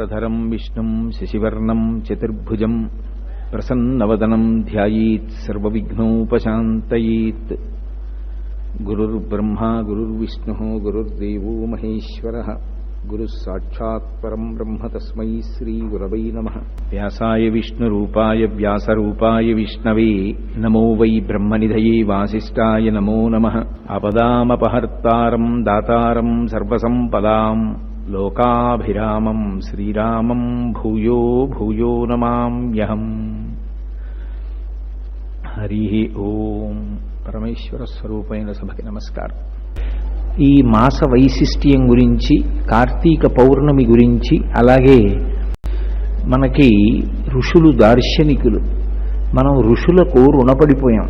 శుక్లాంబరధరం విష్ణుం శశివర్ణం చతుర్భుజం ప్రసన్నవదనం ధ్యాయేత్ సర్వవిఘ్నోపశాంతయేత్. గురుర్బ్రహ్మా గురుర్విష్ణుః గురుర్దేవో మహేశ్వరః గురుః సాక్షాత్ పరం బ్రహ్మ తస్మై శ్రీ గురవై నమః. వ్యాసాయ విష్ణురూపాయ వ్యాసరూపాయ విష్ణవే నమో వై బ్రహ్మనిధయే వాసిష్ఠాయ నమో నమః. ఆపదామపహర్తారం దాతారం సర్వసంపదాం లోకాభిరామం శ్రీరామం భూయో భూయో నమామ్యహం. హరి ఓం. పరమేశ్వర స్వరూపైన సభకి నమస్కారం. ఈ మాస వైశిష్ట్యం గురించి, కార్తీక పౌర్ణమి గురించి, అలాగే మనకి ఋషులు దార్శనికులు, మనం ఋషులకు రుణపడిపోయాం.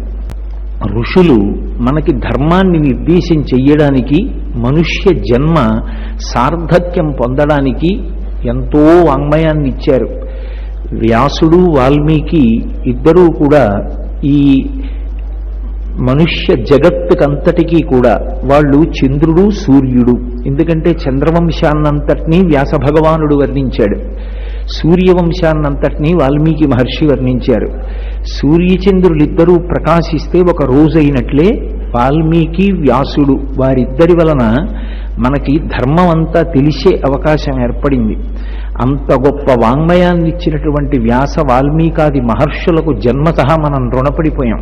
ఋషులు మనకి ధర్మాన్ని నిర్దేశం చెయ్యడానికి, మనుష్య జన్మ సార్థక్యం పొందడానికి ఎంతో వాంగ్మయాన్ని ఇచ్చారు. వ్యాసుడు వాల్మీకి ఇద్దరూ కూడా ఈ మనుష్య జగత్తుకంతటికీ కూడా వాళ్ళు చంద్రుడు సూర్యుడు. ఎందుకంటే చంద్రవంశాన్నంతటినీ వ్యాస భగవానుడు వర్ణించాడు, సూర్యవంశాన్నంతటినీ వాల్మీకి మహర్షి వర్ణించారు. సూర్యచంద్రులిద్దరూ ప్రకాశిస్తే ఒక రోజైనట్లే వాల్మీకి వ్యాసుడు వారిద్దరి వలన మనకి ధర్మం అంతా తెలిసే అవకాశం ఏర్పడింది. అంత గొప్ప వాంగ్మయాన్ని ఇచ్చినటువంటి వ్యాస వాల్మీకాది మహర్షులకు జన్మతః మనం రుణపడిపోయాం.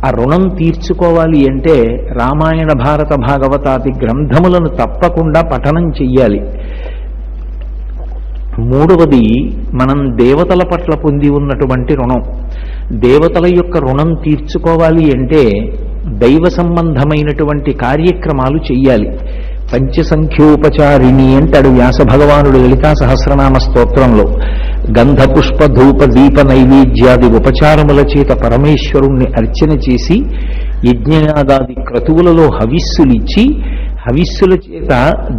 ఆ రుణం తీర్చుకోవాలి అంటే రామాయణ భారత భాగవతాది గ్రంథములను తప్పకుండా పఠనం చెయ్యాలి. మూడవది, మనం దేవతల పట్ల పొంది ఉన్నటువంటి రుణం. దేవతల యొక్క రుణం తీర్చుకోవాలి అంటే దైవ సంబంధమైనటువంటి కార్యక్రమాలు చెయ్యాలి. పంచసంఖ్యోపచారిణి అంటాడు వ్యాస భగవానుడు లలితా సహస్రనామ స్తోత్రంలో. గంధ పుష్ప ధూప దీప నైవేద్యాది ఉపచారముల చేత పరమేశ్వరుణ్ణి అర్చన చేసి యజ్ఞయాగాది క్రతువులలో హవిస్సులిచ్చి, హవిస్సుల చేత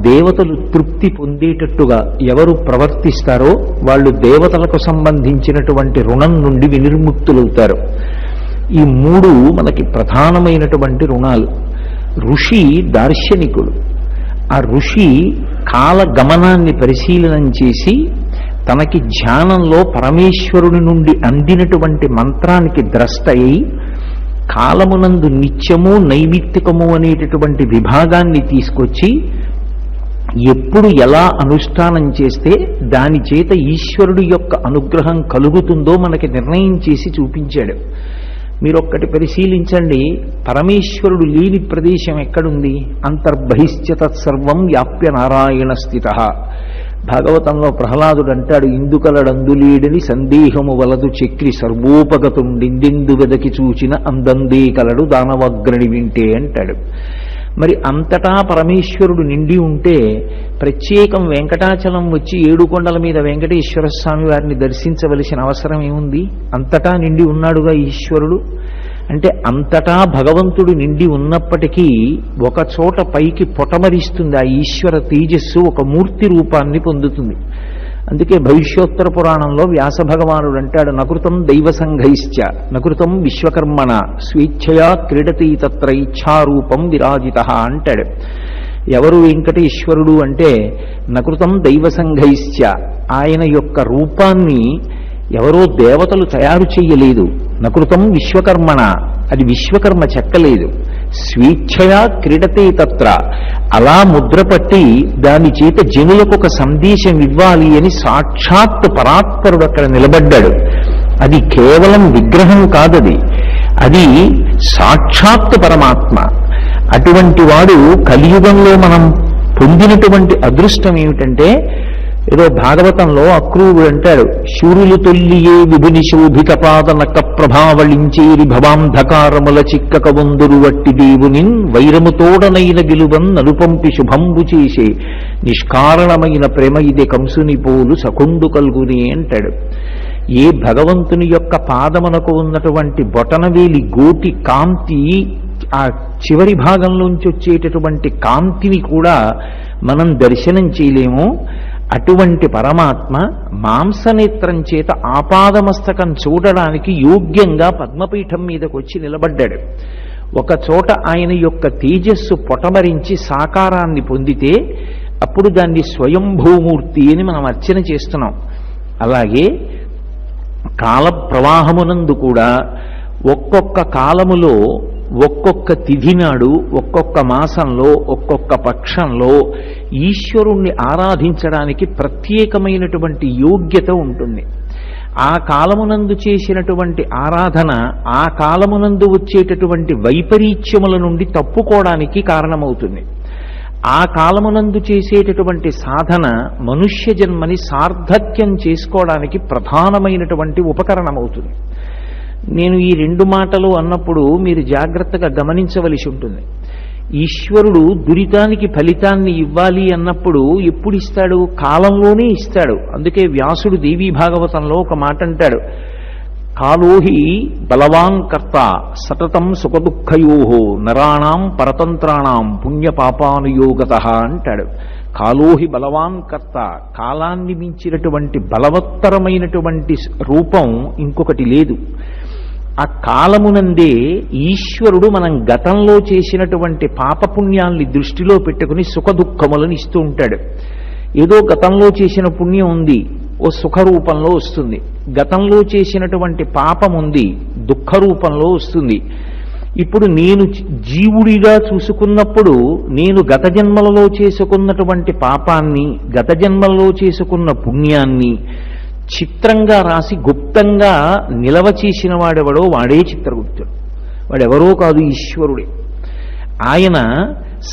దేవతలు తృప్తి పొందేటట్టుగా ఎవరు ప్రవర్తిస్తారో వాళ్ళు దేవతలకు సంబంధించినటువంటి రుణం నుండి వినిర్ముక్తులవుతారు. ఈ మూడు మనకి ప్రధానమైనటువంటి రుణాలు. ఋషి దార్శనికుడు. ఆ ఋషి కాల గమనాన్ని పరిశీలనం చేసి తనకి ధ్యానంలో పరమేశ్వరుని నుండి అందినటువంటి మంత్రానికి ద్రష్ట అయి కాలమునందు నిత్యము నైమిత్తికము అనేటటువంటి విభాగాన్ని తీసుకొచ్చి ఎప్పుడు ఎలా అనుష్ఠానం చేస్తే దాని చేత ఈశ్వరుడి యొక్క అనుగ్రహం కలుగుతుందో మనకి నిర్ణయం చేసి చూపించాడు. మీరొక్కటి పరిశీలించండి, పరమేశ్వరుడు లేని ప్రదేశం ఎక్కడుంది? అంతర్బహిశ్చ తత్సర్వం వ్యాప్య నారాయణ స్థిత. భాగవతంలో ప్రహ్లాదుడు అంటాడు, ఇందుకలడందులేడని సందేహము వలదు చక్రి సర్వోపగతుండిందెందు వెదకి చూచిన అందందే కలడు దానవగ్రణి వింటే అంటాడు. మరి అంతటా పరమేశ్వరుడు నిండి ఉంటే ప్రత్యేకం వెంకటాచలం వచ్చి 7 కొండల మీద వెంకటేశ్వర స్వామి వారిని దర్శించవలసిన అవసరం ఏముంది? అంతటా నిండి ఉన్నాడుగా ఈశ్వరుడు. అంటే అంతటా భగవంతుడు నిండి ఉన్నప్పటికీ ఒక చోట పైకి పొటమరిస్తుంది ఆ ఈశ్వర తేజస్సు, ఒక మూర్తి రూపాన్ని పొందుతుంది. అందుకే భవిష్యోత్తర పురాణంలో వ్యాస భగవానుడు అంటాడు, నకృతం దైవ సంఘైశ్చ నకృతం విశ్వకర్మణ స్వేచ్ఛయా క్రీడతి తత్ర ఇచ్ఛారూపం విరాజిత అంటాడు. ఎవరు వెంకటేశ్వరుడు అంటే నకృతం దైవ సంఘైశ్చ, ఆయన యొక్క రూపాన్ని ఎవరో దేవతలు తయారు చెయ్యలేదు. నకృతం విశ్వకర్మణ, అది విశ్వకర్మ చెక్కలేదు. స్వేచ్ఛయా క్రీడతే తత్ర, అలా ముద్రపట్టి దాని చేత జనులకు ఒక సందేశం ఇవ్వాలి అని సాక్షాత్ పరాత్పరుడు అక్కడ నిలబడ్డాడు. అది కేవలం విగ్రహం కాదది, అది సాక్షాత్ పరమాత్మ. అటువంటి వాడు కలియుగంలో మనం పొందినటువంటి అదృష్టం ఏమిటంటే, ఏదో భాగవతంలో అక్రూరుడు అంటాడు, శూరులు తొల్లియే విభుని శోభిక పాదనక ప్రభావళించేరి భవాంధకారముల చిక్కక వందురు వట్టి దేవునిన్ వైరముతోడనైన గిలువన్ నలుపంపి శుభంబు చేసే నిష్కారణమైన ప్రేమ ఇదే కంసుని పోలు సకొండు కల్గునే అంటాడు. ఏ భగవంతుని యొక్క పాదమునకు ఉన్నటువంటి బొటనవేలి గోటి కాంతి, ఆ చివరి భాగంలోంచి వచ్చేటటువంటి కాంతిని కూడా మనం దర్శనం చేయలేము. అటువంటి పరమాత్మ మాంసనేత్రం చేత ఆపాదమస్తకం చూడడానికి యోగ్యంగా పద్మపీఠం మీదకి వచ్చి నిలబడ్డాడు. ఒక చోట ఆయన యొక్క తేజస్సు పొటమరించి సాకారాన్ని పొందితే అప్పుడు దాన్ని స్వయంభూమూర్తి అని మనం అర్చన చేస్తున్నాం. అలాగే కాల ప్రవాహమునందు కూడా ఒక్కొక్క కాలములో ఒక్కొక్క తిథి నాడు ఒక్కొక్క మాసంలో ఒక్కొక్క పక్షంలో ఈశ్వరుణ్ణి ఆరాధించడానికి ప్రత్యేకమైనటువంటి యోగ్యత ఉంటుంది. ఆ కాలమునందు చేసినటువంటి ఆరాధన ఆ కాలమునందు వచ్చేటటువంటి వైపరీత్యముల నుండి తప్పుకోవడానికి కారణమవుతుంది. ఆ కాలమునందు చేసేటటువంటి సాధన మనుష్య జన్మని సార్థక్యం చేసుకోవడానికి ప్రధానమైనటువంటి ఉపకరణమవుతుంది. నేను ఈ రెండు మాటలు అన్నప్పుడు మీరు జాగ్రత్తగా గమనించవలసి ఉంటుంది. ఈశ్వరుడు దురితానికి ఫలితాన్ని ఇవ్వాలి అన్నప్పుడు ఎప్పుడు ఇస్తాడు? కాలంలోనే ఇస్తాడు. అందుకే వ్యాసుడు దేవీ భాగవతంలో ఒక మాట అంటాడు, కాలోహి బలవాన్ కర్త సతతం సుఖదుఃఖయో నరాణం పరతంత్రాణం పుణ్యపాపానుయోగత అంటాడు. కాలోహి బలవాన్ కర్త, కాలాన్ని మించినటువంటి బలవత్తరమైనటువంటి రూపం ఇంకొకటి లేదు. ఆ కాలమునందే ఈశ్వరుడు మనం గతంలో చేసినటువంటి పాపపుణ్యాల్ని దృష్టిలో పెట్టుకుని సుఖదుఖములను ఇస్తూ ఉంటాడు. ఏదో గతంలో చేసిన పుణ్యం ఉంది, ఓ సుఖ రూపంలో వస్తుంది. గతంలో చేసినటువంటి పాపం ఉంది, దుఃఖ రూపంలో వస్తుంది. ఇప్పుడు నేను జీవుడిగా చూసుకున్నప్పుడు నేను గత జన్మలలో చేసుకున్నటువంటి పాపాన్ని గత జన్మలలో చేసుకున్న పుణ్యాన్ని చిత్రంగా రాసి గుప్తంగా నిలవ చేసిన వాడెవడో వాడే చిత్రగుప్తుడు. వాడెవరో కాదు, ఈశ్వరుడే. ఆయన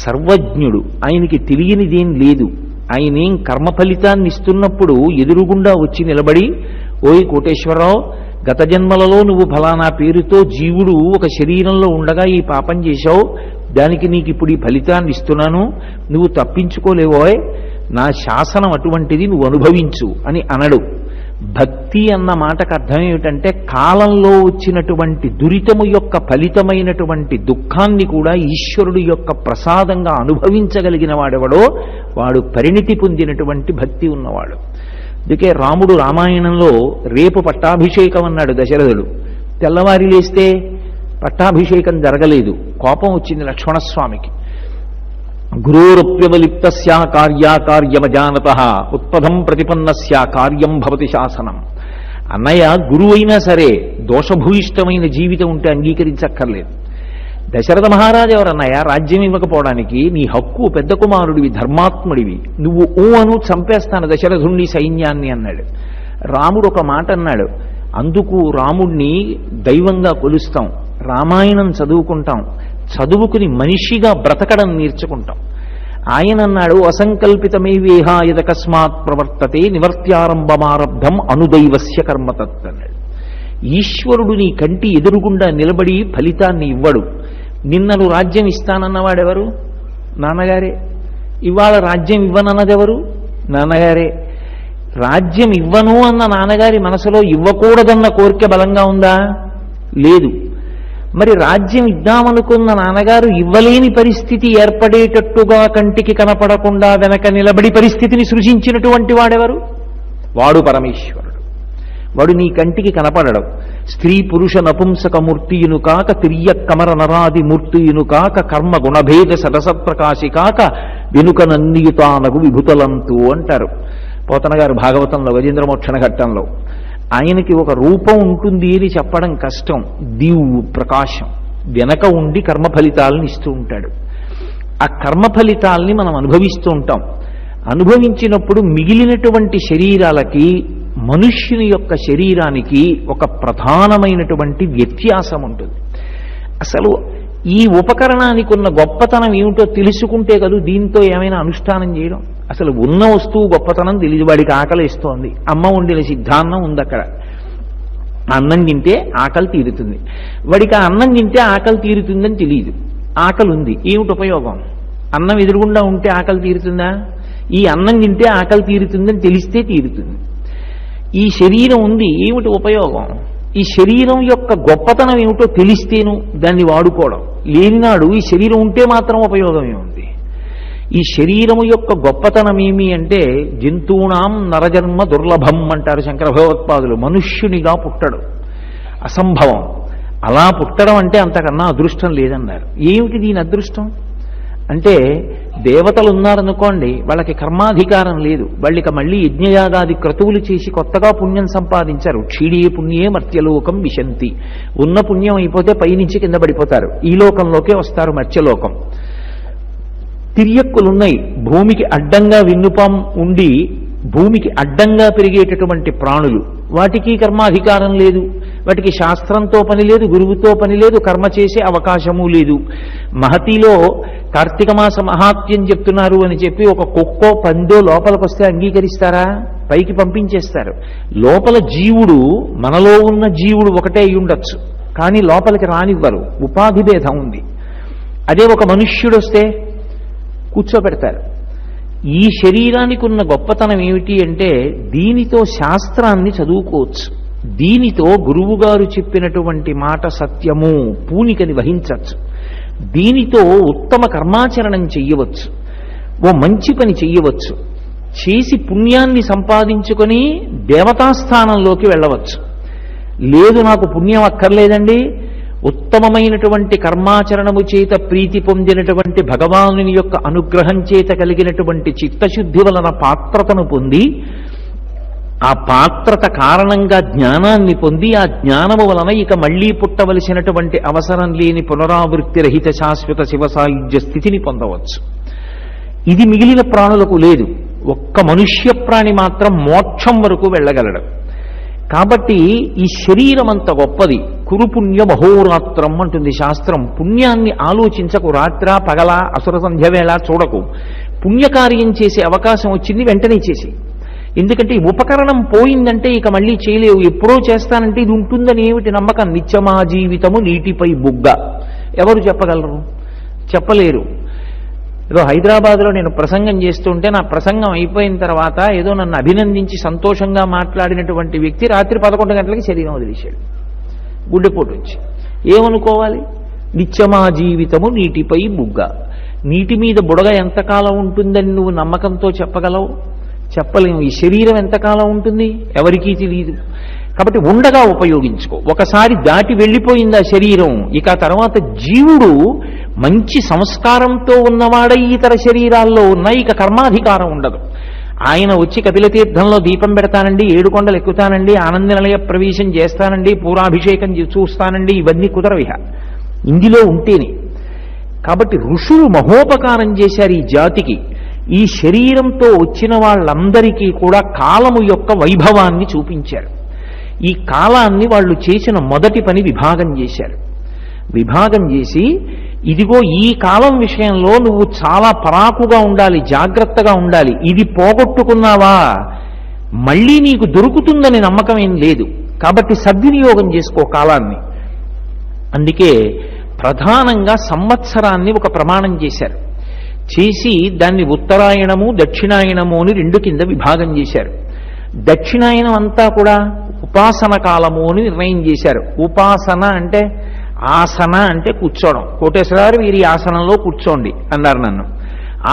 సర్వజ్ఞుడు, ఆయనకి తెలియనిదేం లేదు. ఆయనేం కర్మ ఫలితాన్ని ఇస్తున్నప్పుడు ఎదురుగుండా వచ్చి నిలబడి, ఓయ్ కోటేశ్వరరావు, గత జన్మలలో నువ్వు ఫలానా పేరుతో జీవుడు ఒక శరీరంలో ఉండగా ఈ పాపం చేశావు, దానికి నీకు ఇప్పుడు ఈ ఫలితాన్ని ఇస్తున్నాను, నువ్వు తప్పించుకోలేవోయ్, నా శాసనం అటువంటిది, నువ్వు అనుభవించు అని అనడు. భక్తి అన్న మాటకు అర్థం ఏమిటంటే కాలంలో వచ్చినటువంటి దురితము యొక్క ఫలితమైనటువంటి దుఃఖాన్ని కూడా ఈశ్వరుడు యొక్క ప్రసాదంగా అనుభవించగలిగిన వాడెవడో వాడు పరిణితి పొందినటువంటి భక్తి ఉన్నవాడు. అందుకే రాముడు రామాయణంలో రేపు పట్టాభిషేకం అన్నాడు దశరథుడు. తెల్లవారి లేస్తే పట్టాభిషేకం జరగలేదు, కోపం వచ్చింది లక్ష్మణస్వామికి. గురోరప్యవలిప్తస్య కార్యాకార్యమజానత ఉత్పదం ప్రతిపన్నస్య కార్యం భవతి శాసనం. అన్నయ్య గురువు అయినా సరే దోషభూయిష్టమైన జీవితం ఉంటే అంగీకరించక్కర్లేదు. దశరథ మహారాజు ఎవరన్నయ్య రాజ్యం ఇవ్వకపోవడానికి? నీ హక్కు, పెద్ద కుమారుడివి, ధర్మాత్ముడివి, నువ్వు అను చంపేస్తాను దశరథుణ్ణి సైన్యాన్ని అన్నాడు. రాముడు ఒక మాట అన్నాడు, అందుకు రాముణ్ణి దైవంగా కొలుస్తాం, రామాయణం చదువుకుంటాం, చదువుకుని మనిషిగా బ్రతకడం నేర్చుకుంటాం. ఆయన అన్నాడు, అసంకల్పితమేవేహ యదకస్మాత్ ప్రవర్తతే నివర్త్యారంభమారబ్ధం అనుదైవస్య కర్మతత్ అన్నాడు. ఈశ్వరుడు నీ కంటి ఎదురుగుండా నిలబడి ఫలితాన్ని ఇవ్వడు. నిన్నను రాజ్యం ఇస్తానన్నవాడెవరు? నాన్నగారే. ఇవాళ రాజ్యం ఇవ్వనన్నదెవరు? నాన్నగారే. రాజ్యం ఇవ్వను అన్న నాన్నగారి మనసులో ఇవ్వకూడదన్న కోరిక బలంగా ఉందా? లేదు. మరి రాజ్యం ఇద్దామనుకున్న నాన్నగారు ఇవ్వలేని పరిస్థితి ఏర్పడేటట్టుగా కంటికి కనపడకుండా వెనక నిలబడి పరిస్థితిని సృజించినటువంటి వాడెవరు? వాడు పరమేశ్వరుడు. వాడు నీ కంటికి కనపడడు. స్త్రీ పురుష నపుంసక మూర్తియును కాక తిర్య కమర నరాది మూర్తియును కాక కర్మ గుణభేద సరసప్రకాశి కాక వెనుక నన్నియుతానగు విభుతలంతు అంటారు పోతన గారు భాగవతంలో గజేంద్రమోక్షణ ఘట్టంలో. ఆయనకి ఒక రూపం ఉంటుంది అని చెప్పడం కష్టం. దివ్వు ప్రకాశం వెనక ఉండి కర్మ ఫలితాలను ఇస్తూ ఉంటాడు. ఆ కర్మ ఫలితాలని మనం అనుభవిస్తూ ఉంటాం. అనుభవించినప్పుడు మిగిలినటువంటి శరీరాలకి మనుష్యుని యొక్క శరీరానికి ఒక ప్రధానమైనటువంటి వ్యత్యాసం ఉంటుంది. అసలు ఈ ఉపకరణానికి ఉన్న గొప్పతనం ఏమిటో తెలుసుకుంటే కదా దీంతో ఏమైనా అనుష్ఠానం చేయడం. అసలు ఉన్న వస్తువు గొప్పతనం తెలియదు. వాడికి ఆకలిస్తోంది, అమ్మ వండిన సిద్ధాన్నం ఉంది అక్కడ, అన్నం తింటే ఆకలి తీరుతుంది. వాడికి ఆ అన్నం తింటే ఆకలి తీరుతుందని తెలియదు. ఆకలి ఉంది, ఏమిటి ఉపయోగం? అన్నం ఎదురుగుండా ఉంటే ఆకలి తీరుతుందా? ఈ అన్నం తింటే ఆకలి తీరుతుందని తెలిస్తే తీరుతుంది. ఈ శరీరం ఉంది, ఏమిటి ఉపయోగం? ఈ శరీరం యొక్క గొప్పతనం ఏమిటో తెలిస్తేను దాన్ని వాడుకోవడం. లేనినాడు ఈ శరీరం ఉంటే మాత్రం ఉపయోగం ఏముంది? ఈ శరీరము యొక్క గొప్పతనం ఏమి అంటే జంతువునాం నరజన్మ దుర్లభం అంటారు శంకర భగవత్పాదులు. మనుష్యునిగా పుట్టడం అసంభవం. అలా పుట్టడం అంటే అంతకన్నా అదృష్టం లేదన్నారు. ఏమిటి దీని అదృష్టం? అంటే దేవతలు ఉన్నారనుకోండి, వాళ్ళకి కర్మాధికారం లేదు, వాళ్ళకి మళ్ళీ యజ్ఞయాగాది క్రతువులు చేసి కొత్తగా పుణ్యం సంపాదించారు. క్షీడే పుణ్యే మర్త్యలోకం విశంతి. ఉన్న పుణ్యం అయిపోతే పైనుంచి కింద పడిపోతారు, ఈ లోకంలోకే వస్తారు, మర్త్యలోకం. తిర్యక్కులున్నాయి, భూమికి అడ్డంగా విన్నుపాం ఉండి భూమికి అడ్డంగా పెరిగేటటువంటి ప్రాణులు, వాటికి కర్మాధికారం లేదు, వాటికి శాస్త్రంతో పని లేదు, గురువుతో పని లేదు, కర్మ చేసే అవకాశము లేదు. మహతిలో కార్తీక మాస మహాత్మ్యం చెప్తున్నారు అని చెప్పి ఒక కుక్కో పందో లోపలికి వస్తే అంగీకరిస్తారా? పైకి పంపించేస్తారు. లోపల జీవుడు, మనలో ఉన్న జీవుడు ఒకటే అయి ఉండొచ్చు, కానీ లోపలికి రానివ్వరు, ఉపాధి భేదం ఉంది. అదే ఒక మనుష్యుడు వస్తే కూర్చోబెడతారు. ఈ శరీరానికి ఉన్న గొప్పతనం ఏమిటి అంటే, దీనితో శాస్త్రాన్ని చదువుకోవచ్చు, దీనితో గురువుగారు చెప్పినటువంటి మాట సత్యము పూనికని వహించవచ్చు, దీనితో ఉత్తమ కర్మాచరణం చెయ్యవచ్చు, ఓ మంచి పని చెయ్యవచ్చు, చేసి పుణ్యాన్ని సంపాదించుకొని దేవతాస్థానంలోకి వెళ్ళవచ్చు. లేదు నాకు పుణ్యం అక్కర్లేదండి, ఉత్తమమైనటువంటి కర్మాచరణము చేత ప్రీతి పొందినటువంటి భగవానుని యొక్క అనుగ్రహం చేత కలిగినటువంటి చిత్తశుద్ధి వలన పాత్రతను పొంది, ఆ పాత్రత కారణంగా జ్ఞానాన్ని పొంది, ఆ జ్ఞానము వలన ఇక మళ్లీ పుట్టవలసినటువంటి అవసరం లేని పునరావృత్తి రహిత శాశ్వత శివసాయుధ్య స్థితిని పొందవచ్చు. ఇది మిగిలిన ప్రాణులకు లేదు. ఒక్క మనుష్య ప్రాణి మాత్రం మోక్షం వరకు వెళ్ళగలడు. కాబట్టి ఈ శరీరం అంత గొప్పది. కురుపుణ్య మహోరాత్రం అంటుంది శాస్త్రం. పుణ్యాన్ని ఆలోచించకు, రాత్ర పగల అసుర సంధ్యవేళ చూడకు. పుణ్యకార్యం చేసే అవకాశం వచ్చింది, వెంటనే చేసి. ఎందుకంటే ఈ ఉపకరణం పోయిందంటే ఇక మళ్ళీ చేయలేవు. ఎప్పుడో చేస్తానంటే ఇది ఉంటుందని ఏమిటి నమ్మకం? నిత్యమా జీవితము నీటిపై బుగ్గ. ఎవరు చెప్పగలరు? చెప్పలేరు. ఏదో హైదరాబాద్లో నేను ప్రసంగం చేస్తుంటే నా ప్రసంగం అయిపోయిన తర్వాత ఏదో నన్ను అభినందించి సంతోషంగా మాట్లాడినటువంటి వ్యక్తి రాత్రి 11 గంటలకి శరీరం వదిలేశాడు, గుండెపోటు వచ్చి. ఏమనుకోవాలి? నిత్యమా జీవితము నీటిపై బుగ్గ. నీటి మీద బుడగ ఎంతకాలం ఉంటుందని నువ్వు నమ్మకంతో చెప్పగలవు? చెప్పలేము. ఈ శరీరం ఎంతకాలం ఉంటుంది ఎవరికీ తెలియదు. కాబట్టి ఉండగా ఉపయోగించుకో. ఒకసారి దాటి వెళ్ళిపోయింది ఆ శరీరం, ఇక తర్వాత జీవుడు మంచి సంస్కారంతో ఉన్నవాడై ఇతర శరీరాల్లో ఉన్న ఇక కర్మాధికారం ఉండదు. ఆయన వచ్చి కపిలతీర్థంలో దీపం పెడతానండి, 7 కొండలు ఎక్కుతానండి, ఆనంద నిలయ ప్రవేశం చేస్తానండి, పూరాభిషేకం చూస్తానండి, ఇవన్నీ కుదరవిహ ఇందులో ఉంటేనే. కాబట్టి ఋషులు మహోపకారం చేశారు ఈ జాతికి. ఈ శరీరంతో వచ్చిన వాళ్ళందరికీ కూడా కాలము యొక్క వైభవాన్ని చూపించారు. ఈ కాలాన్ని వాళ్ళు చేసిన మొదటి పని విభాగం చేశారు. విభాగం చేసి, ఇదిగో ఈ కాలం విషయంలో నువ్వు చాలా పరాకుగా ఉండాలి, జాగ్రత్తగా ఉండాలి. ఇది పోగొట్టుకున్నావా మళ్ళీ నీకు దొరుకుతుందని నమ్మకం ఏం లేదు. కాబట్టి సద్వినియోగం చేసుకో కాలాన్ని. అందుకే ప్రధానంగా సంవత్సరాన్ని ఒక ప్రమాణం చేశారు. చేసి దాన్ని ఉత్తరాయణము దక్షిణాయనము అని 2 కింద విభాగం చేశారు. దక్షిణాయనం అంతా కూడా ఉపాసన కాలము అని నిర్ణయం చేశారు. ఉపాసన అంటే, ఆసన అంటే కూర్చోవడం. కోటేశ్వరారు వీరి ఆసనంలో కూర్చోండి అన్నారు నన్ను.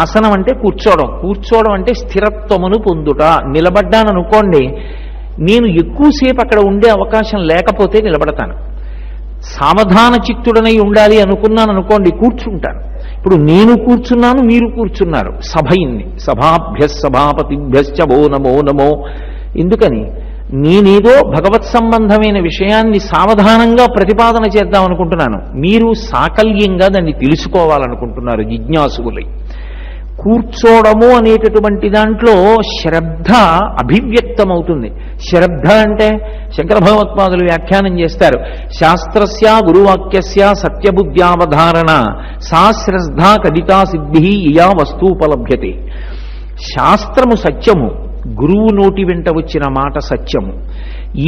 ఆసనం అంటే కూర్చోవడం, కూర్చోవడం అంటే స్థిరత్వమును పొందుట. నిలబడ్డాననుకోండి, నేను ఎక్కువసేపు అక్కడ ఉండే అవకాశం లేకపోతే నిలబడతాను. సావధాన చిత్తుడనై ఉండాలి అనుకున్నాను అనుకోండి, కూర్చుంటాను. ఇప్పుడు నేను కూర్చున్నాను, మీరు కూర్చున్నారు, సభ అయింది. సభాభ్య సభాపతిభ్యశ్చ వో నమో నమో. ఎందుకని? నేనేదో భగవత్ సంబంధమైన విషయాన్ని సావధానంగా ప్రతిపాదన చేద్దాం అనుకుంటున్నాను, మీరు సాకల్యంగా దాన్ని తెలుసుకోవాలనుకుంటున్నారు జిజ్ఞాసులై. కూర్చోవడము అనేటటువంటి దాంట్లో శ్రద్ధ అభివ్యక్తమవుతుంది. శ్రద్ధ అంటే శంకర భగవత్పాదులు వ్యాఖ్యానం చేస్తారు, శాస్త్రస్య గురువాక్యస్య సత్యబుద్ధ్యావధారణ సా శ్రద్ధ కదితా సిద్ధి ఇయా వస్తూపలభ్యతే. శాస్త్రము సత్యము, గురువు నోటి వెంట వచ్చిన మాట సత్యము.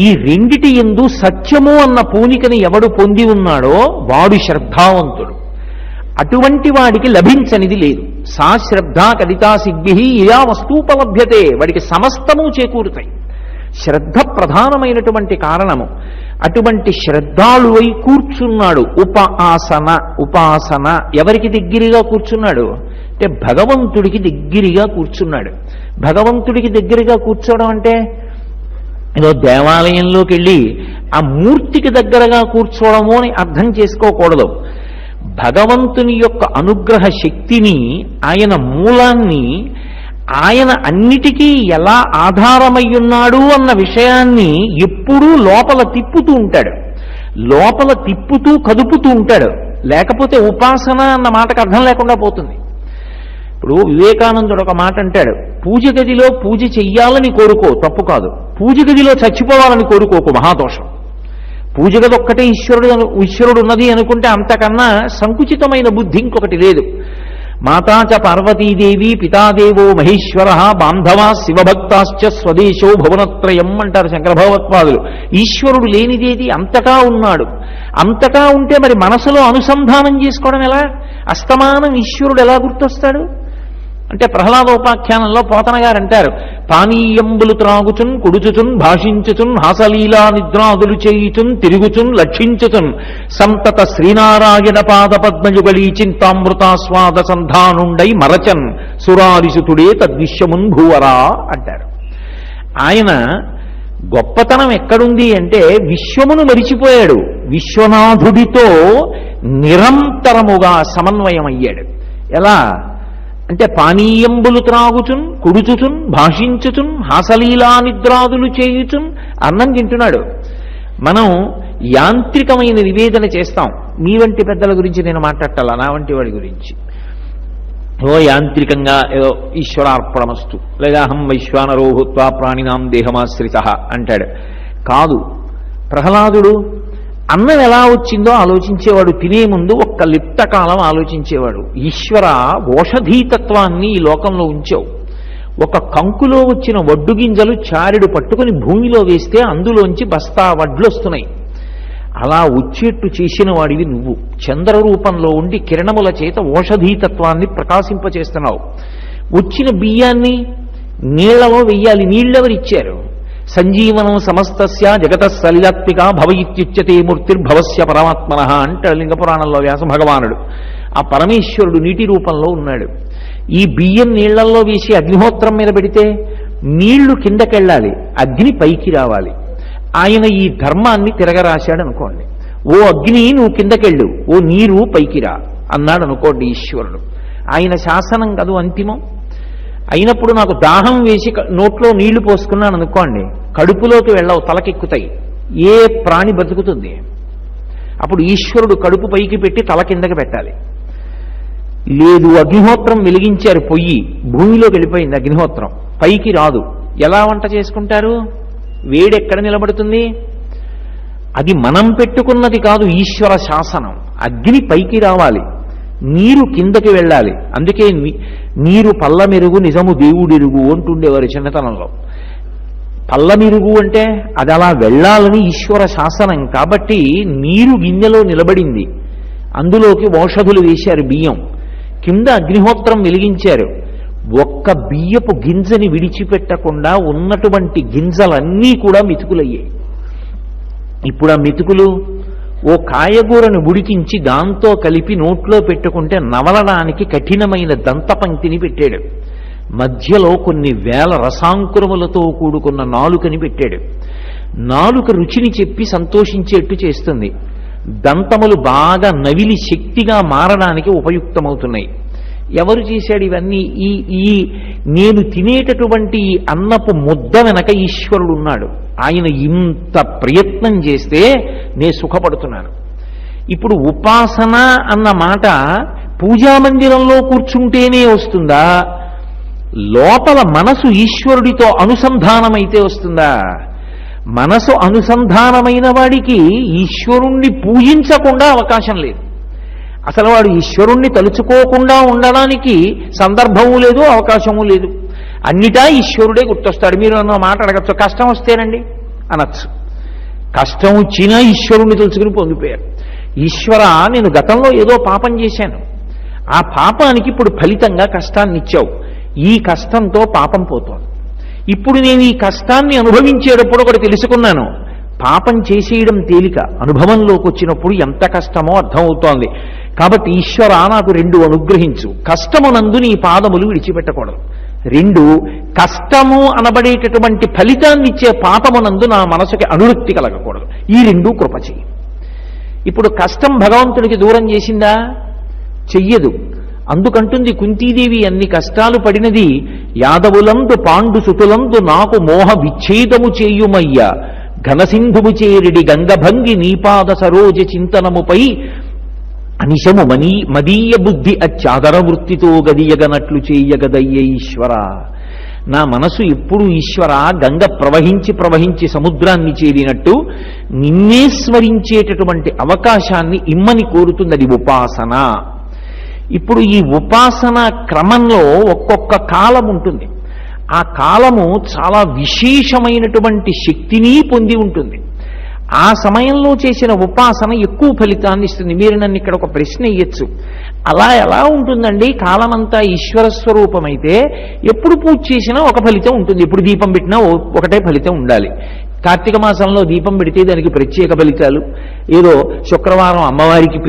ఈ రెండిటి యందు సత్యము అన్న పూనికని ఎవడు పొంది ఉన్నాడో వాడు శ్రద్ధావంతుడు. అటువంటి వాడికి లభించనిది లేదు. సా శ్రద్ధ కదితా సిద్ధి ఇయా వస్తూపలభ్యతే. వాడికి సమస్తము చేకూరుతాయి. శ్రద్ధ ప్రధానమైనటువంటి కారణము. అటువంటి శ్రద్ధాళువై కూర్చున్నాడు. ఉపాసన. ఉపాసన ఎవరికి దగ్గరగా కూర్చున్నాడు అంటే భగవంతుడికి దగ్గరగా కూర్చున్నాడు. భగవంతుడికి దగ్గరగా కూర్చోవడం అంటే ఏదో దేవాలయంలోకి వెళ్ళి ఆ మూర్తికి దగ్గరగా కూర్చోవడము అని అర్థం చేసుకోకూడదు. భగవంతుని యొక్క అనుగ్రహ శక్తిని, ఆయన మూలాన్ని, ఆయన అన్నిటికీ ఎలా ఆధారమయ్యున్నాడు అన్న విషయాన్ని ఎప్పుడూ లోపల తిప్పుతూ ఉంటాడు, లోపల తిప్పుతూ కదుపుతూ ఉంటాడు. లేకపోతే ఉపాసన అన్న మాటకు అర్థం లేకుండా పోతుంది. ఇప్పుడు వివేకానందుడు ఒక మాట అంటాడు, పూజ గదిలో పూజ చెయ్యాలని కోరుకో, తప్పు కాదు. పూజ గదిలో చచ్చిపోవాలని కోరుకోకు, మహాదోషం. పూజ గది ఒక్కటే ఈశ్వరుడు ఉన్నది అనుకుంటే అంతకన్నా సంకుచితమైన బుద్ధి ఇంకొకటి లేదు. మాతాచ పార్వతీదేవి, పితాదేవో మహేశ్వర, బాంధవా శివభక్తాశ్చ స్వదేశో భువనత్రయం అంటారు శంకర భగవత్పాదులు. ఈశ్వరుడు లేనిదేది, అంతటా ఉన్నాడు. అంతటా ఉంటే మరి మనసులో అనుసంధానం చేసుకోవడం ఎలా? అస్తమానం ఈశ్వరుడు ఎలా గుర్తొస్తాడు అంటే, ప్రహ్లాదోపాఖ్యానంలో పోతన గారు అంటారు, పానీయంబులు త్రాగుచున్ కుడుచుచున్ భాషించుచున్ హాసలీలా నిద్రాదులు చేయుచున్ తిరుగుచున్ లక్షించుచున్ సంతత శ్రీనారాయణ పాద పద్మయుగళీ చింతామృతాస్వాద సంధానుండై మరచన్ సురారిసుతుడే తద్విశ్యమున్ భూవరా అంటారు. ఆయన గొప్పతనం ఎక్కడుంది అంటే విశ్వమును మరిచిపోయాడు, విశ్వనాథుడితో నిరంతరముగా సమన్వయం అయ్యాడు. ఎలా అంటే, పానీయంబులు త్రాగుచున్ కుడుచుచున్ భాషించుచున్ హాసలీలా నిద్రాదులు చేయుచున్, అన్నం తింటున్నాడు. మనం యాంత్రికమైన నివేదన చేస్తాం. మీ వంటి పెద్దల గురించి నేను మాట్లాడాలా, నా వంటి వాడి గురించి. యాంత్రికంగా ఏదో ఈశ్వరార్పణమస్తు, లేదా అహం వైశ్వానరో భూత్వా ప్రాణినాం దేహమాశ్రిత అంటాడు. కాదు, ప్రహ్లాదుడు అన్నం ఎలా వచ్చిందో ఆలోచించేవాడు. తినే ముందు ఒక్క లిప్తకాలం ఆలోచించేవాడు. ఈశ్వర, ఓషధీతత్వాన్ని ఈ లోకంలో ఉంచావు. ఒక కంకులో వచ్చిన వడ్డు గింజలు చారెడు పట్టుకుని భూమిలో వేస్తే అందులోంచి బస్తా వడ్లు వస్తున్నాయి. అలా వచ్చేట్టు చేసిన వాడివి నువ్వు. చంద్ర రూపంలో ఉండి కిరణముల చేత ఓషధీతత్వాన్ని ప్రకాశింపచేస్తున్నావు. వచ్చిన బియ్యాన్ని నీళ్లలో వెయ్యాలి. నీళ్ళెవరిచ్చారు? సంజీవనం సమస్తస్య జగత సలిలాత్మిక భవయిత్యుచ్యతే మూర్తిర్భవస్య పరమాత్మన అంటాడు లింగపురాణంలో వ్యాస భగవానుడు. ఆ పరమేశ్వరుడు నీటి రూపంలో ఉన్నాడు. ఈ బియ్యం నీళ్లలో వేసి అగ్నిహోత్రం మీద పెడితే నీళ్లు కిందకెళ్ళాలి, అగ్ని పైకి రావాలి. ఆయన ఈ ధర్మాన్ని తిరగరాశాడు అనుకోండి. ఓ అగ్ని నువ్వు కిందకెళ్ళు, ఓ నీరు పైకి రా అన్నాడు అనుకోండి ఈశ్వరుడు. ఆయన శాసనం కదూ అంతిమం. అయినప్పుడు నాకు దాహం వేసి నోట్లో నీళ్లు పోసుకున్నాను అనుకోండి, కడుపులోకి వెళ్ళవు, తలకెక్కుతాయి. ఏ ప్రాణి బతుకుతుంది? అప్పుడు ఈశ్వరుడు కడుపు పైకి పెట్టి తల కిందకి పెట్టాలి. లేదు, అగ్నిహోత్రం వెలిగించారు, పొయ్యి భూమిలోకి వెళ్ళిపోయింది, అగ్నిహోత్రం పైకి రాదు. ఎలా వంట చేసుకుంటారు? వేడెక్కడ నిలబడుతుంది? అది మనం పెట్టుకున్నది కాదు, ఈశ్వర శాసనం. అగ్ని పైకి రావాలి, నీరు కిందకి వెళ్ళాలి. అందుకే నీరు పల్లమెరుగు నిజము దేవుడిరుగు అంటుండేవారు చిన్నతనంలో. పల్లమెరుగు అంటే అది అలా వెళ్ళాలని ఈశ్వర శాసనం. కాబట్టి నీరు గిన్నెలో నిలబడింది, అందులోకి ఔషధులు వేశారు, బియ్యం కింద అగ్నిహోత్రం వెలిగించారు. ఒక్క బియ్యపు గింజని విడిచిపెట్టకుండా ఉన్నటువంటి గింజలన్నీ కూడా మెతుకులయ్యాయి. ఇప్పుడు ఆ మెతుకులు ఓ కాయగూరను ఉడికించి దాంతో కలిపి నోట్లో పెట్టుకుంటే నవలడానికి కఠినమైన దంతపంక్తిని పెట్టాడు. మధ్యలో కొన్ని వేల రసాంకురములతో కూడుకున్న నాలుకని పెట్టాడు. నాలుక రుచిని చెప్పి సంతోషించేట్టు చేస్తుంది. దంతములు బాగా నవిలి శక్తిగా మారడానికి ఉపయుక్తమవుతున్నాయి. ఎవరు చేశాడు ఇవన్నీ? ఈ నేను తినేటటువంటి అన్నపు ముద్ద వెనక ఈశ్వరుడు ఉన్నాడు. ఆయన ఇంత ప్రయత్నం చేస్తే నేను సుఖపడుతున్నాను. ఇప్పుడు ఉపాసన అన్న మాట పూజామందిరంలో కూర్చుంటేనే వస్తుందా, లోపల మనసు ఈశ్వరుడితో అనుసంధానమైతే వస్తుందా? మనసు అనుసంధానమైన వాడికి ఈశ్వరుణ్ణి పూజించకుండా అవకాశం లేదు. అసలు వాడు ఈశ్వరుణ్ణి తలుచుకోకుండా ఉండడానికి సందర్భము లేదు, అవకాశము లేదు. అన్నిటా ఈశ్వరుడే గుర్తొస్తాడు. మీరు అన్న మాట అడగచ్చు, కష్టం వస్తేనండి అనొచ్చు. కష్టం వచ్చినా ఈశ్వరుణ్ణి తలుచుకుని పొంగిపోయారు. ఈశ్వర, నేను గతంలో ఏదో పాపం చేశాను, ఆ పాపానికి ఇప్పుడు ఫలితంగా కష్టాన్ని ఇచ్చావు. ఈ కష్టంతో పాపం పోతోంది. ఇప్పుడు నేను ఈ కష్టాన్ని అనుభవించేటప్పుడు ఒకటి తెలుసుకున్నాను, పాపం చేసేయడం తేలిక, అనుభవంలోకి వచ్చినప్పుడు ఎంత కష్టమో అర్థమవుతోంది. కాబట్టి ఈశ్వర, నాకు రెండు అనుగ్రహించు. కష్టమునందు నీ పాదములు విడిచిపెట్టకూడదు. రెండు, కష్టము అనబడేటటువంటి ఫలితాన్ని ఇచ్చే పాపమునందు నా మనసుకి అనురక్తి కలగకూడదు. ఈ రెండు కృప చెయ్యి. ఇప్పుడు కష్టం భగవంతుడికి దూరం చేసిందా? చెయ్యదు. అందుకంటుంది కుంతీదేవి, అన్ని కష్టాలు పడినది యాదవులందు పాండు సుతులందు నాకు మోహ విచ్ఛేదము చేయుమయ్య ఘనసింధువు చేరిడి గంగభంగి నీపాద సరోజ చింతనముపై అనిశము మదీయ బుద్ధి అచ్చాదర వృత్తితో గదియగనట్లు చేయగదయ్య ఈశ్వర. నా మనసు ఎప్పుడు ఈశ్వర గంగ ప్రవహించి సముద్రాన్ని చేరినట్టు నిన్నే స్మరించేటటువంటి అవకాశాన్ని ఇమ్మని కోరుతున్నది ఉపాసన. ఇప్పుడు ఈ ఉపాసన క్రమంలో ఒక్కొక్క కాలం ఉంటుంది. ఆ కాలము చాలా విశేషమైనటువంటి శక్తిని పొంది ఉంటుంది. ఆ సమయంలో చేసిన ఉపాసన ఎక్కువ ఫలితాన్ని ఇస్తుంది. మీరు నన్ను ఇక్కడ ఒక ప్రశ్న ఇయ్యొచ్చు, అలా ఎలా ఉంటుందండి? కాలమంతా ఈశ్వర స్వరూపమైతే ఎప్పుడు పూజ చేసినా ఒక ఫలితం ఉంటుంది, ఎప్పుడు దీపం పెట్టినా ఒకటే ఫలితం ఉండాలి. కార్తీక మాసంలో దీపం పెడితే దానికి ప్రత్యేక ఫలితాలు, ఏదో శుక్రవారం అమ్మవారికి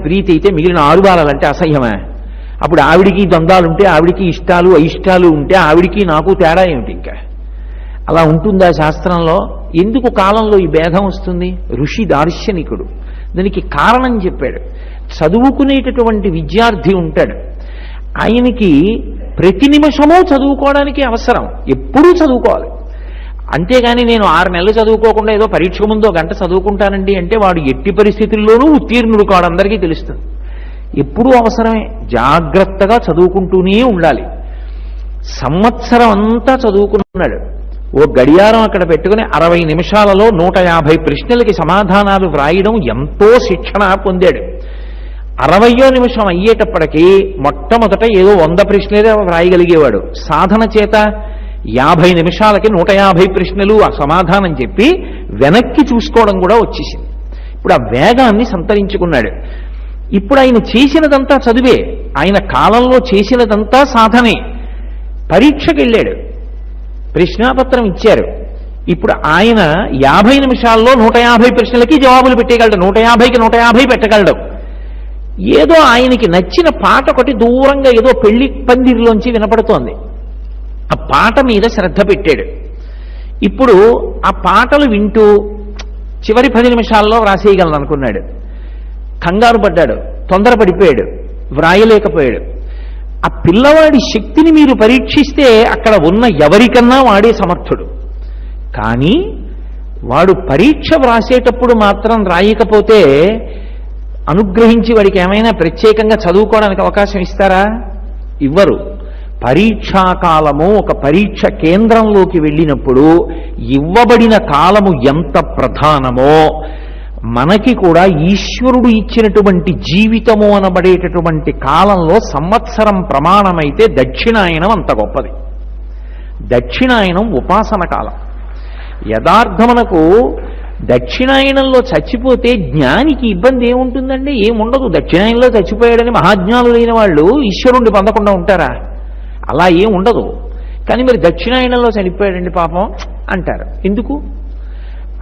ప్రీతి అయితే మిగిలిన 6 వారాలంటే అసహ్యమే. అప్పుడు ఆవిడికి ద్వంద్వాలుంటే, ఆవిడికి ఇష్టాలు అయిష్టాలు ఉంటే ఆవిడికి నాకు తేడా ఏమిటి? ఇంకా అలా ఉంటుందా శాస్త్రంలో? ఎందుకు కాలంలో ఈ భేదం వస్తుంది? ఋషి దార్శనికుడు దానికి కారణం చెప్పాడు. చదువుకునేటటువంటి విద్యార్థి ఉంటాడు, ఆయనకి ప్రతి నిమిషమూ చదువుకోవడానికి అవసరం, ఎప్పుడూ చదువుకోవాలి. అంతేగాని నేను 6 నెలలు చదువుకోకుండా ఏదో పరీక్ష ముందో గంట చదువుకుంటానండి అంటే వాడు ఎట్టి పరిస్థితుల్లోనూ ఉత్తీర్ణుడు కాడు, అందరికీ తెలుస్తుంది. ఎప్పుడూ అవసరమే, జాగ్రత్తగా చదువుకుంటూనే ఉండాలి. సంవత్సరం అంతా చదువుకున్నాడు, ఓ గడియారం అక్కడ పెట్టుకుని 60 నిమిషాలలో 150 ప్రశ్నలకి సమాధానాలు వ్రాయడం ఎంతో శిక్షణ పొందాడు. 60వ నిమిషం అయ్యేటప్పటికీ మొట్టమొదట ఏదో 100 ప్రశ్నలే వ్రాయగలిగేవాడు. సాధన చేత 50 నిమిషాలకి 150 ప్రశ్నలు ఆ సమాధానం చెప్పి వెనక్కి చూసుకోవడం కూడా వచ్చేసింది. ఇప్పుడు ఆ వేగాన్ని సంతరించుకున్నాడు. ఇప్పుడు ఆయన చేసినదంతా చదివే, ఆయన కాలంలో చేసినదంతా సాధనే. పరీక్షకు వెళ్ళాడు, ప్రశ్నాపత్రం ఇచ్చారు. ఇప్పుడు ఆయన 50 నిమిషాల్లో 150 ప్రశ్నలకి జవాబులు పెట్టేయగలడు, 150కి 150 పెట్టగలడు. ఏదో ఆయనకి నచ్చిన పాట ఒకటి దూరంగా ఏదో పెళ్లి పందిరిలోంచి వినపడుతోంది, ఆ పాట మీద శ్రద్ధ పెట్టాడు. ఇప్పుడు ఆ పాటలు వింటూ చివరి 10 నిమిషాల్లో వ్రాసేయగలను అనుకున్నాడు. కంగారు పడ్డాడు, తొందరపడిపోయాడు, వ్రాయలేకపోయాడు. ఆ పిల్లవాడి శక్తిని మీరు పరీక్షిస్తే అక్కడ ఉన్న ఎవరికన్నా వాడే సమర్థుడు. కానీ వాడు పరీక్ష వ్రాసేటప్పుడు మాత్రం రాయకపోతే అనుగ్రహించి వాడికి ఏమైనా ప్రత్యేకంగా చదువుకోవడానికి అవకాశం ఇస్తారా? ఇవ్వరు. పరీక్షాకాలము ఒక పరీక్ష కేంద్రంలోకి వెళ్ళినప్పుడు ఇవ్వబడిన కాలము ఎంత ప్రధానమో మనకి కూడా ఈశ్వరుడు ఇచ్చినటువంటి జీవితము అనబడేటటువంటి కాలంలో సంవత్సరం ప్రమాణమైతే దక్షిణాయనం అంత గొప్పది. దక్షిణాయనం ఉపాసన కాలం. యథార్థమునకు దక్షిణాయనంలో చచ్చిపోతే జ్ఞానికి ఇబ్బంది ఏముంటుందండి? ఏముండదు. దక్షిణాయనంలో చచ్చిపోయాడని మహాజ్ఞానులైన వాళ్ళు ఈశ్వరుణ్ణి పొందకుండా ఉంటారా? అలా ఏం ఉండదు. కానీ మరి దక్షిణాయనంలో చనిపోయాడండి పాపం అంటారు. ఎందుకు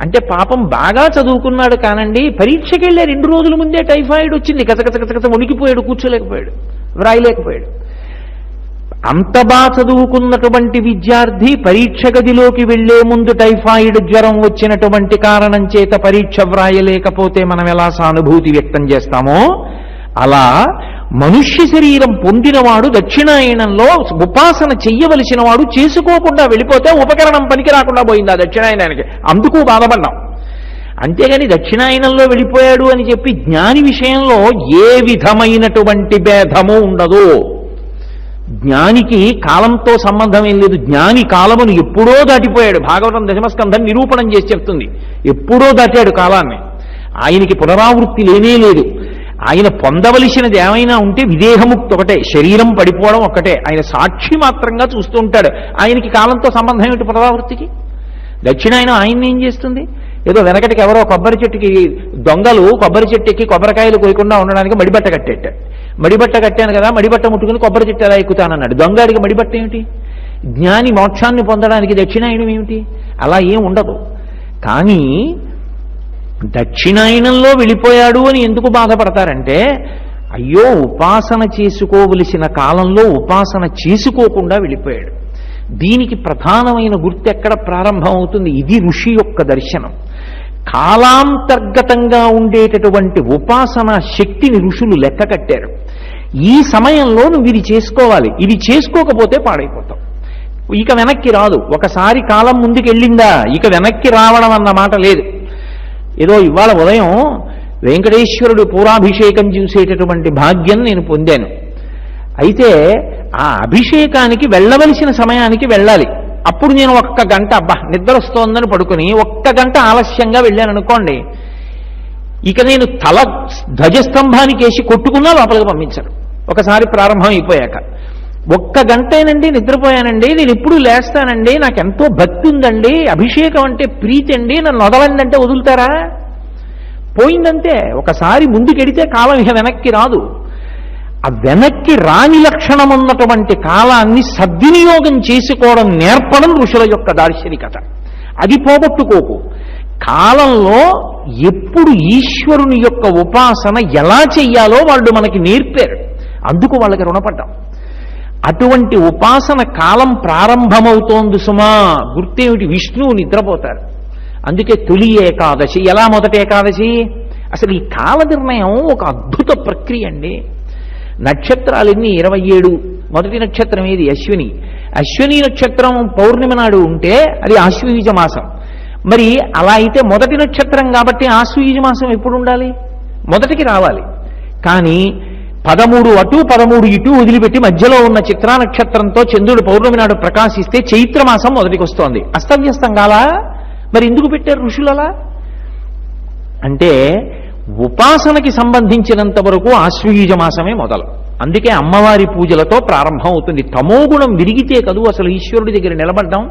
అంటే పాపం బాగా చదువుకున్నాడు కానండి, పరీక్షకి వెళ్ళే 2 రోజుల ముందే టైఫాయిడ్ వచ్చింది, కచకచకచకచ వణికిపోయాడు, కూర్చోలేకపోయాడు, వ్రాయలేకపోయాడు. అంత బాగా చదువుకున్నటువంటి విద్యార్థి పరీక్ష గదిలోకి వెళ్లే ముందు టైఫాయిడ్ జ్వరం వచ్చినటువంటి కారణం చేత పరీక్ష వ్రాయలేకపోతే మనం ఎలా సానుభూతి వ్యక్తం చేస్తామో అలా మనుష్య శరీరం పొందినవాడు దక్షిణాయనంలో ఉపాసన చెయ్యవలసిన వాడు చేసుకోకుండా వెళ్ళిపోతే ఉపకరణం పనికి రాకుండా పోయింది ఆ దక్షిణాయనానికి, అందుకు బాధపడ్డాం. అంతేగాని దక్షిణాయనంలో వెళ్ళిపోయాడు అని చెప్పి జ్ఞాని విషయంలో ఏ విధమైనటువంటి భేదము ఉండదు. జ్ఞానికి కాలంతో సంబంధం ఏం లేదు. జ్ఞాని కాలమును ఎప్పుడో దాటిపోయాడు. భాగవతం దశమస్కంధం నిరూపణం చేసి చెప్తుంది, ఎప్పుడో దాటాడు కాలాన్ని. ఆయనకి పునరావృత్తి లేనే లేదు. ఆయన పొందవలసినది ఏమైనా ఉంటే విదేహముక్తి ఒకటే, శరీరం పడిపోవడం ఒక్కటే. ఆయన సాక్షి మాత్రంగా చూస్తూ ఉంటాడు. ఆయనకి కాలంతో సంబంధం ఏమిటి పునరావృత్తికి? దక్షిణాయనం ఆయన్ని ఏం చేస్తుంది? ఏదో వెనకటికి ఎవరో కొబ్బరి చెట్టుకి దొంగలు కొబ్బరి చెట్టు ఎక్కి కొబ్బరికాయలు కోయకుండా ఉండడానికి మడిబట్ట కట్టేట. మడిబట్ట కట్టాను కదా, మడిబట్ట ముట్టుకుని కొబ్బరి చెట్టు ఎలా ఎక్కుతానన్నాడు. దొంగాడికి మడిబట్ట ఏమిటి? జ్ఞాని మోక్షాన్ని పొందడానికి దక్షిణాయనం ఏమిటి? అలా ఏం ఉండదు. కానీ దక్షిణాయనంలో వెళ్ళిపోయాడు అని ఎందుకు బాధపడతారంటే, అయ్యో ఉపాసన చేసుకోవలసిన కాలంలో ఉపాసన చేసుకోకుండా వెళ్ళిపోయాడు. దీనికి ప్రధానమైన గుర్తు ఎక్కడ ప్రారంభం అవుతుంది? ఇది ఋషి యొక్క దర్శనం. కాలాంతర్గతంగా ఉండేటటువంటి ఉపాసన శక్తిని ఋషులు లెక్క కట్టారు. ఈ సమయంలో నువ్వు ఇది చేసుకోవాలి, ఇది చేసుకోకపోతే పాడైపోతావు, ఇక వెనక్కి రాదు. ఒకసారి కాలం ముందుకు వెళ్ళిందా ఇక వెనక్కి రావడం అన్న మాట లేదు. ఏదో ఇవాళ ఉదయం వెంకటేశ్వరుడు పూరాభిషేకం చూసేటటువంటి భాగ్యం నేను పొందాను. అయితే ఆ అభిషేకానికి వెళ్ళవలసిన సమయానికి వెళ్ళాలి. అప్పుడు నేను ఒక్క గంట నిద్ర వస్తోందని పడుకుని ఒక్క గంట ఆలస్యంగా వెళ్ళాను అనుకోండి, ఇక నేను తల ధ్వజస్తంభానికి వేసి కొట్టుకున్నా లోపలికి పంపించారు. ఒకసారి ప్రారంభం అయిపోయాక ఒక్క గంటేనండి నిద్రపోయానండి, నేను ఎప్పుడు లేస్తానండి, నాకెంతో భక్తి ఉందండి, అభిషేకం అంటే ప్రీతి అండి, నన్ను వదలండి అంటే వదులుతారా? పోయిందంతే. ఒకసారి ముందుకెడితే కాలం ఇక వెనక్కి రాదు. ఆ వెనక్కి రాని లక్షణం ఉన్నటువంటి కాలాన్ని సద్వినియోగం చేసుకోవడం నేర్పడం ఋషుల యొక్క దార్శనికత. అది పోగొట్టుకోకు. కాలంలో ఎప్పుడు ఈశ్వరుని యొక్క ఉపాసన ఎలా చెయ్యాలో వాళ్ళు మనకి నేర్పారు, అందుకు వాళ్ళకి రుణపడ్డాం. అటువంటి ఉపాసన కాలం ప్రారంభమవుతోంది సుమా. గుర్తేమిటి? విష్ణువు నిద్రపోతారు. అందుకే తొలి ఏకాదశి. ఎలా మొదటి ఏకాదశి? అసలు ఈ కాల నిర్ణయం ఒక అద్భుత ప్రక్రియ అండి. నక్షత్రాలన్నీ 27. మొదటి నక్షత్రం ఏది? అశ్విని. అశ్విని నక్షత్రం పౌర్ణమి నాడు ఉంటే అది ఆశ్వయుజ మాసం. మరి అలా అయితే మొదటి నక్షత్రం కాబట్టి ఆశ్వయుజ మాసం ఎప్పుడు ఉండాలి? మొదటికి రావాలి. కానీ 13 అటు 13 ఇటు వదిలిపెట్టి మధ్యలో ఉన్న చిత్రా నక్షత్రంతో చంద్రుడు పౌర్ణమి నాడు ప్రకాశిస్తే చైత్రమాసం మొదటికి వస్తోంది. అస్తవ్యస్తం కాలా? మరి ఎందుకు పెట్టారు ఋషులలా? అంటే ఉపాసనకి సంబంధించినంత వరకు ఆశ్వయుజ మాసమే మొదలు. అందుకే అమ్మవారి పూజలతో ప్రారంభం అవుతుంది. తమోగుణం విరిగితే కదూ అసలు ఈశ్వరుడి దగ్గర నిలబడ్డాం.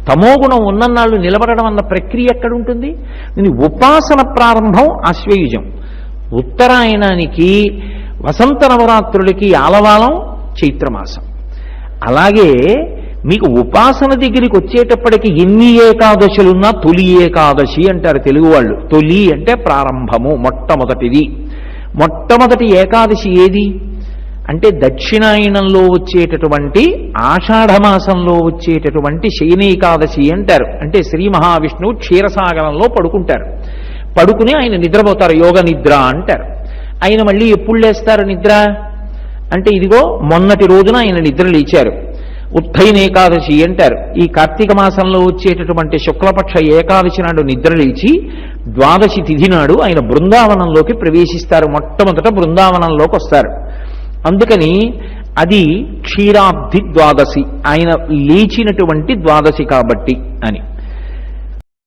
తమోగుణం ఉన్నన్నాళ్ళు నిలబడడం అన్న ప్రక్రియ ఎక్కడుంటుంది? ఉపాసన ప్రారంభం ఆశ్వయుజం. ఉత్తరాయణానికి వసంత నవరాత్రులకి ఆలవాలం చైత్రమాసం. అలాగే మీకు ఉపాసన దగ్గరికి వచ్చేటప్పటికి ఎన్ని ఏకాదశులున్నా తొలి ఏకాదశి అంటారు తెలుగు వాళ్ళు. తొలి అంటే ప్రారంభము, మొట్టమొదటిది. మొట్టమొదటి ఏకాదశి ఏది అంటే దక్షిణాయనంలో వచ్చేటటువంటి ఆషాఢమాసంలో వచ్చేటటువంటి శయనేకాదశి అంటారు. అంటే శ్రీ మహావిష్ణువు క్షీరసాగరంలో పడుకుంటారు. పడుకుని ఆయన నిద్రపోతారు, యోగ నిద్ర అంటారు. ఆయన మళ్ళీ ఎప్పుడు లేస్తారు నిద్ర అంటే ఇదిగో మొన్నటి రోజున ఆయన నిద్ర లేచారు. ఉత్తైన ఏకాదశి అంటారు. ఈ కార్తీక మాసంలో వచ్చేటటువంటి శుక్లపక్ష ఏకాదశి నాడు నిద్ర లేచి ద్వాదశి తిథి నాడు ఆయన బృందావనంలోకి ప్రవేశిస్తారు. మొట్టమొదట బృందావనంలోకి వస్తారు. అందుకని అది క్షీరాబ్ధి ద్వాదశి, ఆయన లేచినటువంటి ద్వాదశి కాబట్టి అని.